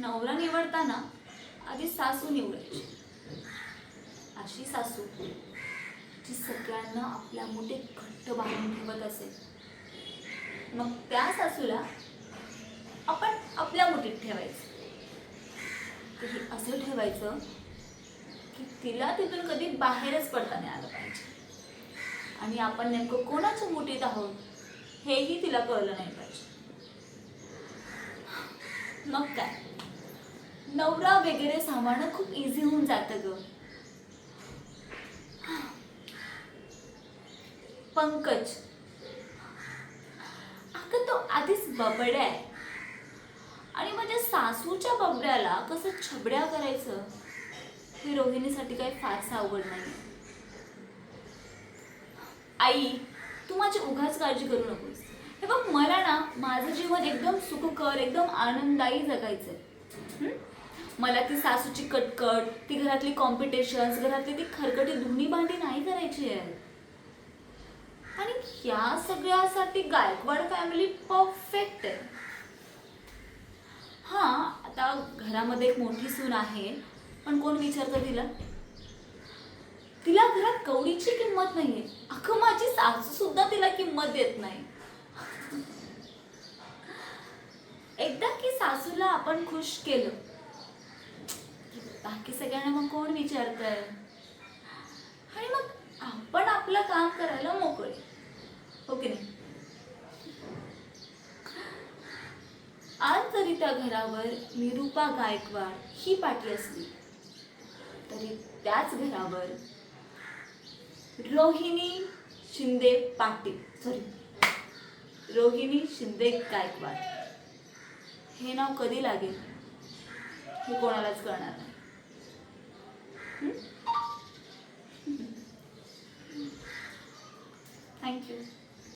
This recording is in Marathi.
नवरा निवडताना आधी सासू निवडायची. अशी सासू जी सगळ्यांना आपल्या मुठीत घट्ट बांधून ठेवत असेल, मग त्या सासूला आपण आपल्या मुठीत ठेवायचं. तरी असं ठेवायचं की तिला तिथून कधी बाहेरच पडता नाही आलं पाहिजे आणि आपण नेमकं कोणाच्या मुठीत आहोत हेही तिला कळलं नाही पाहिजे. मग काय, नवरा वगैरे सांभाळणं खूप इझी होऊन जातं ग. पंकज, अगं तो आधीच बबड्या आहे आणि माझ्या सासूच्या बबड्याला कसं छबड्या करायचं हे रोहिणीसाठी काही फारसं अवघड नाही. आई, तू माझी उगाच काळजी करू नकोस. हे बघ, मला ना माझं जीवन एकदम सुखकर, एकदम आनंददायी जगायचंय. मला ती सासूची कटकट, ती घरातली कॉम्पिटिशन्स, घरातली ती खरकटी धुणी भांडी नाही करायची आहे. आणि या सगळ्यासाठी गायकवाड फॅमिली परफेक्ट आहे. हा, आता घरामध्ये एक मोठी सून आहे, पण कोण विचारतं तिला? तिला घरात कवडीची किंमत नाहीये. अगं, माझी सासू सुद्धा तिला किंमत देत नाही. एकदा की सासूला आपण खुश केलं की बाकी सगळ्यांना मग कोण विचारतंय, आणि मग आपण आपलं काम करायला मोकळे, हो की नाही? आज जरी त्या घरावर निरूपा गायकवाड ही पाटी असली तरी त्याच घरावर रोहिणी शिंदे गायकवाड हे नाव कधी लागेल हे कोणालाच कळणार नाही. थँक्यू.